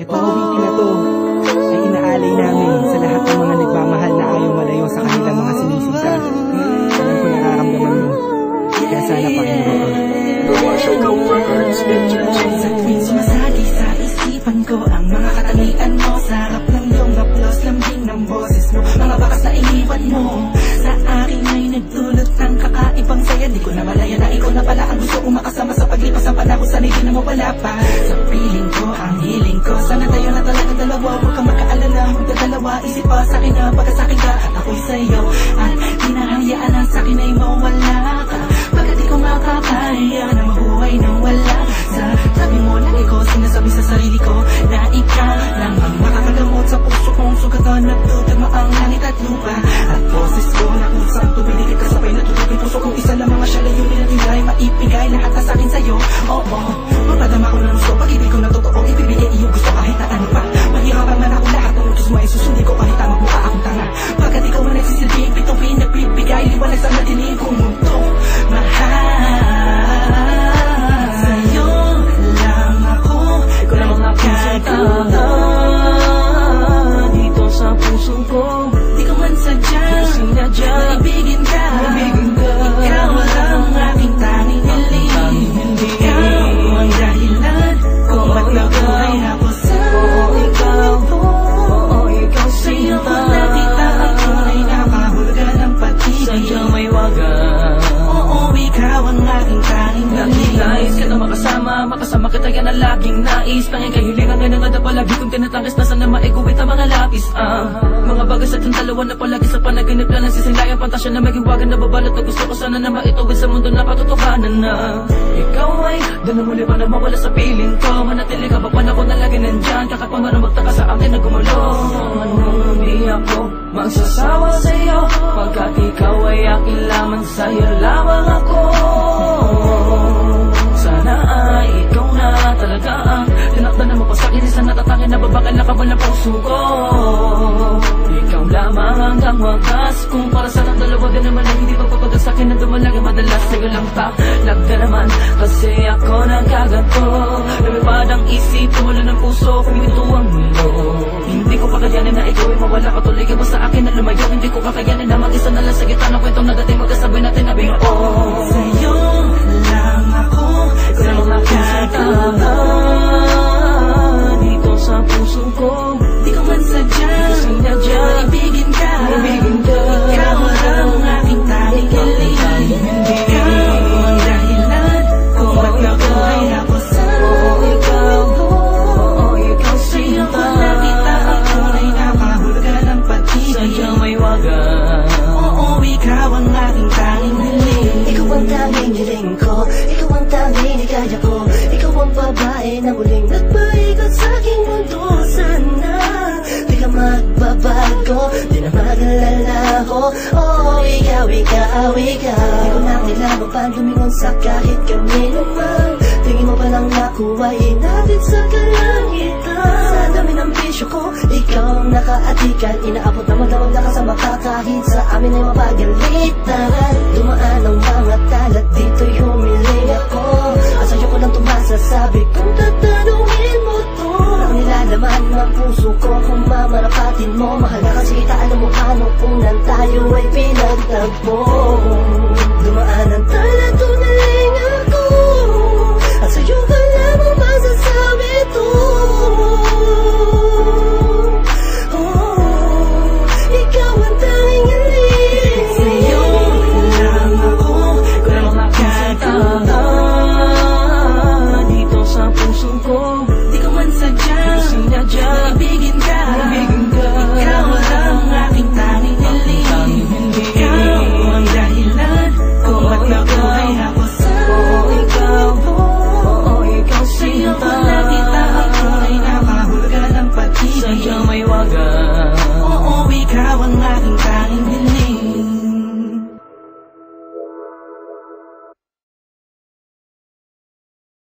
Itong awitin na to ay inaalay namin sa lahat ng mga nagmamahal na ayaw malayo sa kanilang mga sinisinta. Alam ko nararamdaman mo, kaya sana pakinggan ko. Sa tuwing sumasagi sa isipan ko ang mga katangian mo, sarap ng iyong haplos, lambing ng boses mo, mga bakas na iniwan mo sa akin ay nagdulot ng kakaibang saya. Di ko na malaya na ikaw na pala ang gusto kong makasama sa paglipas ng panahon, sana'y di na mawala pa sa feeling ko, ang healing ko. Sana tayo na talaga dalawa, huwag kang magkaalala, magdadalawa, isip pa sa akin na pagka sa akin ka at ako'y sa'yo, at di na hayaan ang sa akin ay mawala ka, pagkat di ko makakaya na mabuhay nang wala sa tabi mo. Lagi ko sinasabi sa sarili ko na ikaw lang ang makakagamot sa puso kong sugatan, nagtutama ang langit at lupa, at boses ko na kusang tumiligid ka sabay natutupin puso kong isa lamang ang siya layunin at hindi maipigay lahat na sa akin sa'yo. Oo, mapadama ko ng gusto, pag-ibig ko na totoo, ibibigay iyong gusto kahit na ano pa. Mahirapan man ako, lahat ng utos mo ay susundin ko kahit na magmukha akong tanga, pagkat ikaw ang nagsisilbing bituin, nagbibigay liwanag sa madilim kong mundo. Mahal sa'yo lang ako, ikaw lang ang aking sinta dito sa puso ko. Di ko man sadyang maibigin ka, ikaw lang ang aking tanging hiling. Ikaw ang dahilan kung ba't nabuhay ako sa mundo. Ikaw sa'yo ko nakita ang tunay na kahulugan ng pag-ibig. Sadyang may wagan, oo, ikaw ang aking tanging hiling. nais ka na makasama kita, yan ang laging nais. Tanging kahilingan na nangada palagi kong tinatangis na sana maiguwit ang mga lapis. Mga bagay sa ating dalawa na palagi sa panaginip lang nagsisilayan, pantasya na maging wagan na babalot na gusto ko sana na maituwid sa mundo na patotohanan na ikaw ay doon na muli pa na mawala sa piling ko. Manatili ka ba panahon na lagi nandyan, kakapamara magtaka sa akin na gumulo. Anong di ako magsasawa sa'yo, pagkat ikaw ay akin lamang, sa'yo lamang ako. Sana ay ikaw na talaga ang tinakdan na mapasakin, isang natatangin na babakal na kabal na puso ko. Ikaw lamang hanggang wagas, kung para sa ng dalawa din naman ay hindi pagpapagal sa akin na dumalagi madalas. Sa'yo lang talag ka naman, kasi ako nagkaganto. Lumipad ang isip, tumula ng puso, kumito ang mundo. Hindi ko kakayanin na ikaw ay mawala ka, tuloy ka ba sa akin na lumayo. Hindi ko kakayanin na mag-isa na lang sa gitna ng kwentong nagating, magkasabay natin na bigo. Sa'yo lang ako, ikaw lang ang aking sinta dito sa puso ko. di ko man sadyang maibigin ka, ikaw lang ang aking tanging hiling. Ikaw ang dahilan kung ba't nabuhay ako sa mundo. Sa'yo ko nakita ang tunay na kahulugan ng pag-ibig. Sadyang may wagan, oo, ikaw ang aking tanging hiling. Ikaw ang tanging hiling ko, ikaw ang tanging hikaya ko, ikaw ang babae na muling nagpaikot sa aking mundo. Sana di ka magbabago, di na mag-alala ko. Oh, ikaw, ikaw, ikaw. Di ko na kailangan pa lumingon sa kahit kanino man. Tingin mo pa lang nakuha, hinatid sa kalangitan. Sa dami ng bisyo ko, ikaw ang nakaatikan. Inaabot na magdamag na kasama ka, kahit sa amin ay mapagalitan. Dumaan ang mga talat, dito'y humiling ako. Sa'yo ko lang tumasasabi kung tatanungin mo to. Ang nilalaman ng puso ko kung mamarapatin mo. Mahal ka kasi kita, alam mo paano kung nan tayo ay pinagtagpo. Dumaan ang talat